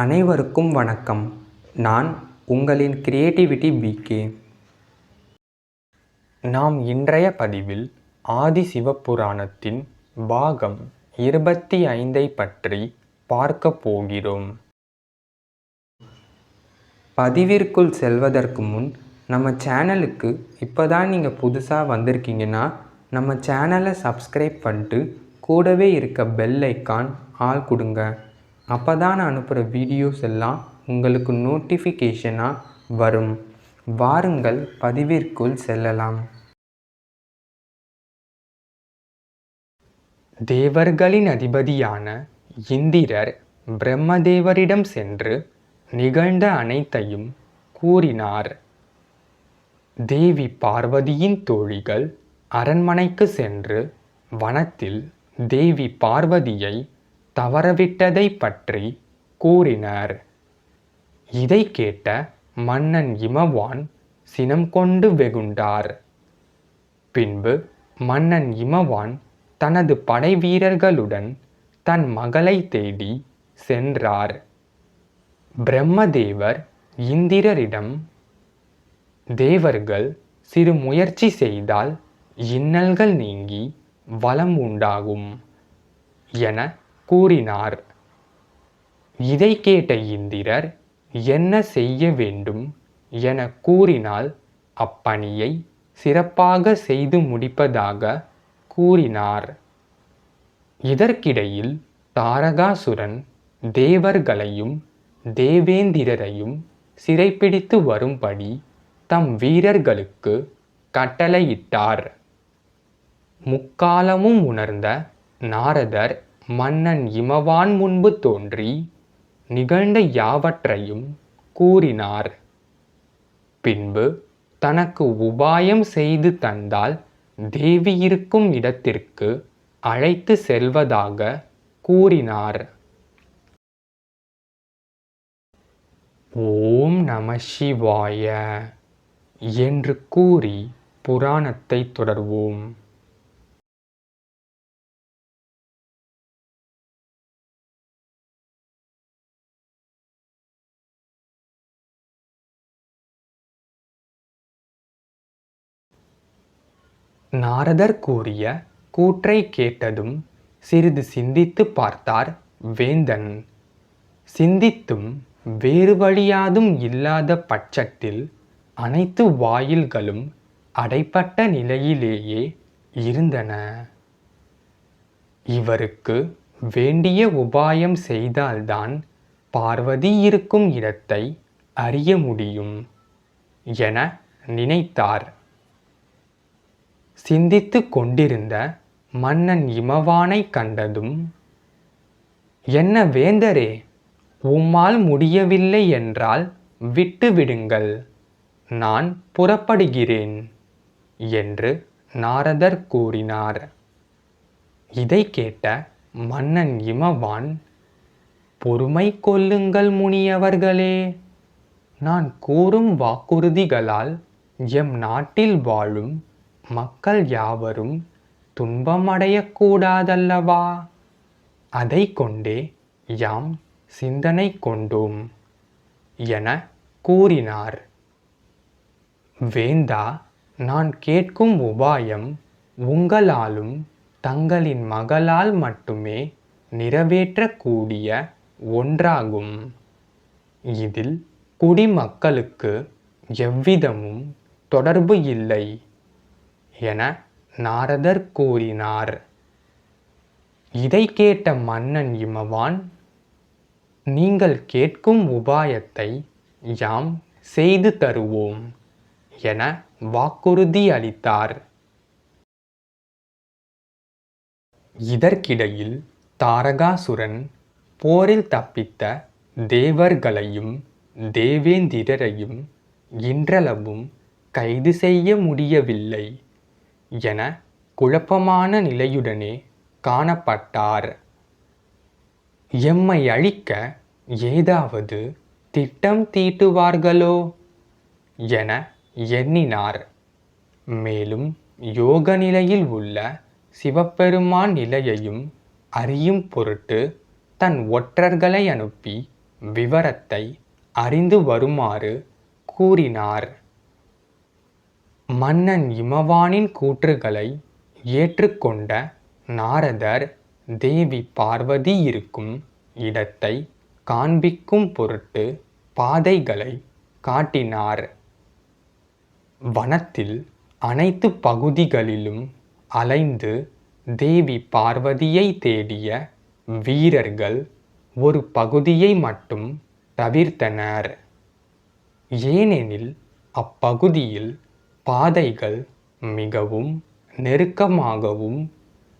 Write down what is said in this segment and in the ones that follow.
அனைவருக்கும் வணக்கம். நான் உங்களின் கிரியேட்டிவிட்டி பிகே. நாம் இன்றைய பதிவில் ஆதி சிவபுராணத்தின் பாகம் 25 பற்றி பார்க்க போகிறோம். பதிவிற்குள் செல்வதற்கு முன் நம்ம சேனலுக்கு இப்போதான் நீங்கள் புதுசாக வந்திருக்கீங்கன்னா நம்ம சேனலை சப்ஸ்கிரைப் பண்ணிட்டு கூடவே இருக்க பெல் ஐக்கான் ஆல் கொடுங்க. அப்போ தான் நான் அனுப்புகிற வீடியோஸ் எல்லாம் உங்களுக்கு நோட்டிஃபிகேஷனாக வரும். வாருங்கள் பதிவிற்குள் செல்லலாம். தேவர்களின் அதிபதியான இந்திரர் பிரம்மதேவரிடம் சென்று நிகழ்ந்த அனைத்தையும் கூறினார். தேவி பார்வதியின் தோழிகள் அரண்மனைக்கு சென்று வனத்தில் தேவி பார்வதியை தவறவிட்டதை பற்றி கூறினர். இதை கேட்ட மன்னன் இமவான் சினம் கொண்டு வெகுண்டார். பின்பு மன்னன் இமவான் தனது படை வீரர்களுடன் தன் மகளை தேடி சென்றார். பிரம்மதேவர் இந்திரரிடம், தேவர்கள் சிறு முயற்சி செய்தால் இன்னல்கள் நீங்கி வளம் உண்டாகும் என கூறினார். இதை கேட்ட இந்திரர் என்ன செய்ய வேண்டும் என கூறினால் அப்பணியை சிறப்பாக செய்து முடிப்பதாக கூறினார். இதற்கிடையில் தாரகாசுரன் தேவர்களையும் தேவேந்திரரையும் சிறைப்பிடித்து வரும்படி தம் வீரர்களுக்கு கட்டளையிட்டார். முக்காலமும் உணர்ந்த நாரதர் மன்னன் இமவான் முன்பு தோன்றி நிகழ்ந்த யாவற்றையும் கூறினார். பின்பு தனக்கு உபாயம் செய்து தந்தால் தேவி இருக்கும் இடத்திற்கு அழைத்து செல்வதாக கூறினார். ஓம் நம சிவாய என்று கூறி புராணத்தை தொடர்வோம். நாரதர் கூறிய கூற்றை கேட்டதும் சிறிது சிந்தித்து பார்த்தார் வேந்தன். சிந்தித்தும் வேறு வழியாதும் இல்லாத பட்சத்தில் அனைத்து வாயில்களும் அடைப்பட்ட நிலையிலேயே இருந்தன. இவருக்கு வேண்டிய உபாயம் செய்தால்தான் பார்வதி இருக்கும் இடத்தை அறிய முடியும் என நினைத்தார். சிந்தித்து கொண்டிருந்த மன்னன் இமவானை கண்டதும், என்ன வேந்தரே, உம்மால் முடியவில்லை என்றால் விட்டு விடுங்கள், நான் புறப்படுகிறேன் என்று நாரதர் கூறினார். இதை கேட்ட மன்னன் இமவான், பொறுமை கொள்ளுங்கள் முனியவர்களே, நான் கூறும் வாக்குறுதிகளால் எம் நாட்டில் வாழும் மக்கள் யாவரும் துன்பமடையக்கூடாதல்லவா? அதை கொண்டே யாம் சிந்தனை கொண்டோம் என கூறினார். வேந்தா, நான் கேட்கும் உபாயம் உங்களாலும் தங்களின் மகளால் மட்டுமே நிறைவேற்றக்கூடிய ஒன்றாகும். இதில் குடிமக்களுக்கு எவ்விதமும் தொடர்பு இல்லை என நாரதர் கூறினார். இதை கேட்ட மன்னன் இமவான், நீங்கள் கேட்கும் உபாயத்தை யாம் செய்து தருவோம் என வாக்குறுதி அளித்தார். இதற்கிடையில் தாரகாசுரன் போரில் தப்பித்த தேவர்களையும் தேவேந்திரரையும் இன்றளவும் கைது செய்ய முடியவில்லை என குழப்பமான நிலையுடனே காணப்பட்டார். எம்மை அழிக்க ஏதாவது திட்டம் தீட்டுவார்களோ என எண்ணினார். மேலும் யோக நிலையில் உள்ள சிவபெருமான் நிலையையும் அறியும் பொருட்டு தன் ஒற்றர்களை அனுப்பி விவரத்தை அறிந்து வருமாறு கூறினார். மன்னன் இமவானின் கூற்றுகளை ஏற்றுக்கொண்ட நாரதர் தேவி பார்வதி இருக்கும் இடத்தை காண்பிக்கும் பொருட்டு பாதைகளை காட்டினார். வனத்தில் அனைத்து பகுதிகளிலும் அலைந்து தேவி பார்வதியை தேடிய வீரர்கள் ஒரு பகுதியை மட்டும் தவிர்த்தனர். ஏனெனில் அப்பகுதியில் பாதைகள் மிகவும் நெருக்கமாகவும்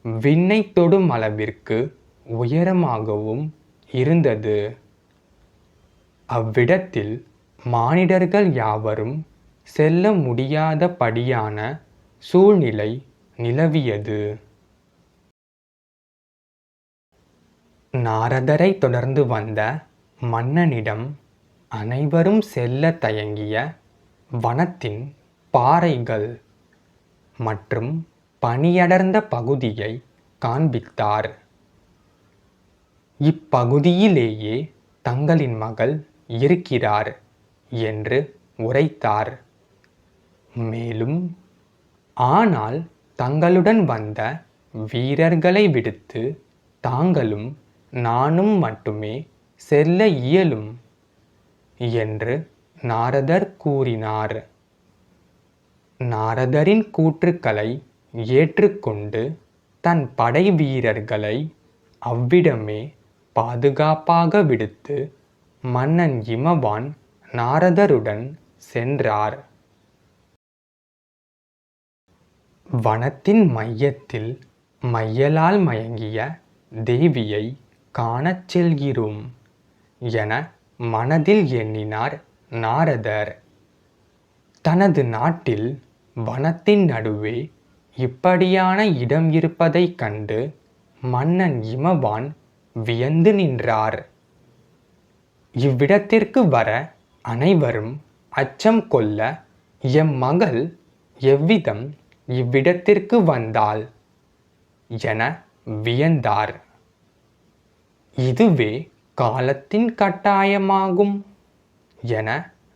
விண்ணை தொடும் அளவிற்கு உயரமாகவும் இருந்தது. அவ்விடத்தில் மானிடர்கள் யாவரும் செல்ல முடியாதபடியான சூழ்நிலை நிலவியது. நாரதரை தொடர்ந்து வந்த மன்னனிடம் அனைவரும் செல்ல தயங்கிய வனத்தின் பாறைகள் மற்றும் பனியடர்ந்த பகுதியை காண்பித்தார். இப்பகுதியிலேயே தங்களின் மகள் இருக்கிறார் என்று உரைத்தார். மேலும் ஆனால் தங்களுடன் வந்த வீரர்களை விடுத்து தாங்களும் நானும் மட்டுமே செல்ல இயலும் என்று நாரதர் கூறினார். நாரதரின் கூற்றுக்களை ஏற்றுக்கொண்டு தன் படை வீரர்களை அவ்விடமே பாதுகாப்பாக விடுத்து மன்னன் இமவான் நாரதருடன் சென்றார். வனத்தின் மையத்தில் மையலால் மயங்கிய தேவியை காணச் செல்கிறோம் என மனதில் எண்ணினார் நாரதர். தனது நாட்டில் வனத்தின் நடுவே இப்படியான இடம் இருப்பதைக் கண்டு மன்னன் இமவான் வியந்து நின்றார். இவ்விடத்திற்கு வர அனைவரும் அச்சம் கொள்ள எம் மகள் எவ்விதம் இவ்விடத்திற்கு வந்தாள் என வியந்தார். இதுவே காலத்தின் கட்டாயமாகும் என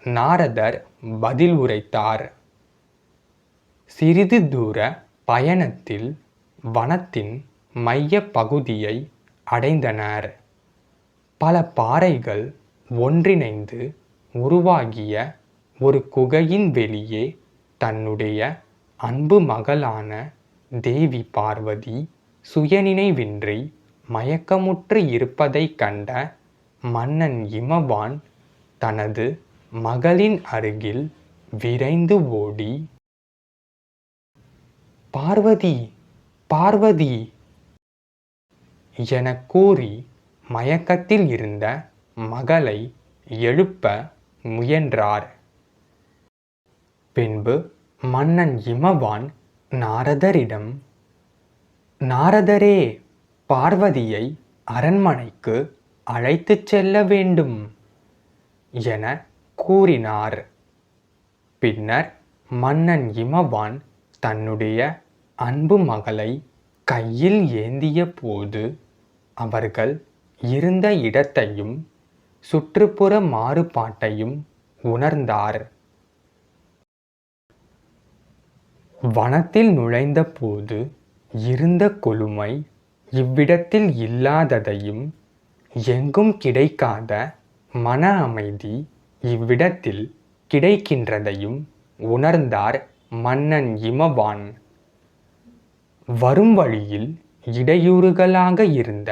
நாரதர் பதில் உரைத்தார். சிறிது தூர பயணத்தில் வனத்தின் மைய பகுதியை அடைந்தனர். பல பாறைகள் ஒன்றிணைந்து உருவாகிய ஒரு குகையின் வெளியே தன்னுடைய அன்பு மகளான தேவி பார்வதி சுயநினைவின்றி மயக்கமுற்று இருப்பதைக் கண்ட மன்னன் இமவான் தனது மகளின் அருகில் விரைந்து ஓடி, பார்வதி பார்வதி என கூறி மயக்கத்தில் இருந்த மகளை எழுப்ப முயன்றார். பின்பு மன்னன் இமவான் நாரதரிடம், நாரதரே, பார்வதியை அரண்மனைக்கு அழைத்துச் செல்ல வேண்டும் என கூறினார். பின்னர் மன்னன் இமவான் தன்னுடைய அன்பு மகளை கையில் ஏந்திய போது அவர்கள் இருந்த இடத்தையும் சுற்றுப்புற மாறுபாட்டையும் உணர்ந்தார். வனத்தில் நுழைந்த போது இருந்த கொழுமை இவ்விடத்தில் இல்லாததையும் எங்கும் கிடைக்காத மன அமைதி இவ்விடத்தில் கிடைக்கின்றதையும் உணர்ந்தார் மன்னன் இமவான். வரும் வழியில் இடையூறுகளாக இருந்த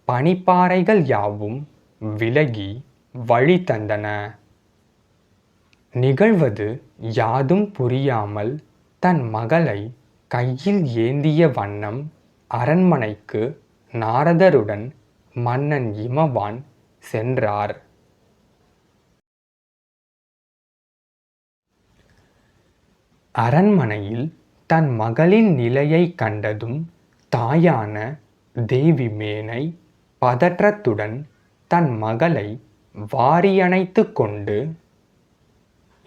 பனிப்பாறைகள் யாவும் விலகி வழி தந்தன. நிகழ்வது யாதும் புரியாமல் தன் மகளை கையில் ஏந்திய வண்ணம் அரண்மனைக்கு நாரதருடன் மன்னன் இமவான் சென்றார். அரண்மனையில் தன் மகளின் நிலையை கண்டதும் தாயான தேவி மேனை பதற்றத்துடன் தன் மகளை வாரியணைத்து கொண்டு,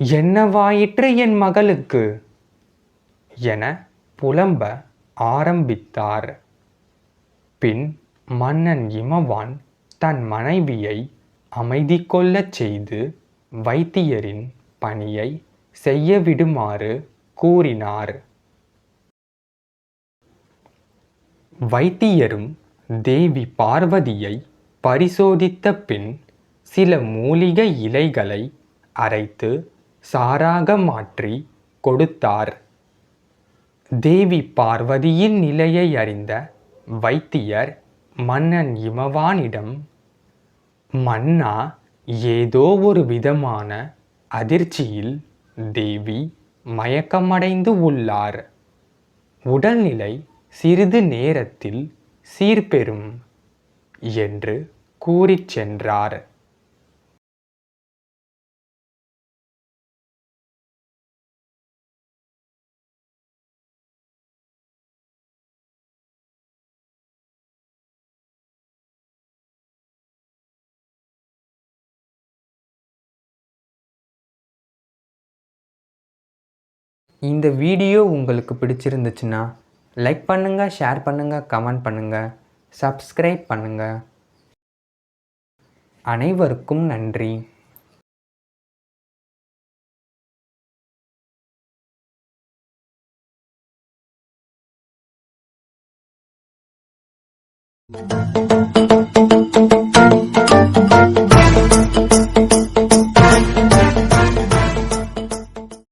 என்னவாயிற்று என் மகளுக்கு என புலம்ப ஆரம்பித்தார். பின் மன்னன் இமவான் தன் மனைவியை அமைதி கொள்ளச் செய்து வைத்தியரின் பணியை செய்ய விடுமாறு கூறினார். வைத்தியரும் தேவி பார்வதியை பரிசோதித்த பின் சில மூலிகை இலைகளை அரைத்து சாறாக மாற்றி கொடுத்தார். தேவி பார்வதியின் நிலையை அறிந்த வைத்தியர் மன்னன் இமவானிடம், மன்னா, ஏதோ ஒரு விதமான அதிர்ச்சியில் தேவி மயக்கமடைந்து உள்ளார். உடல்நிலை சிறிது நேரத்தில் சீர்பெறும் என்று கூறிச் சென்றார். இந்த வீடியோ உங்களுக்கு பிடிச்சிருந்துச்சுன்னா லைக் பண்ணுங்கள், ஷேர் பண்ணுங்கள், கமெண்ட் பண்ணுங்கள், சப்ஸ்கிரைப் பண்ணுங்கள். அனைவருக்கும் நன்றி.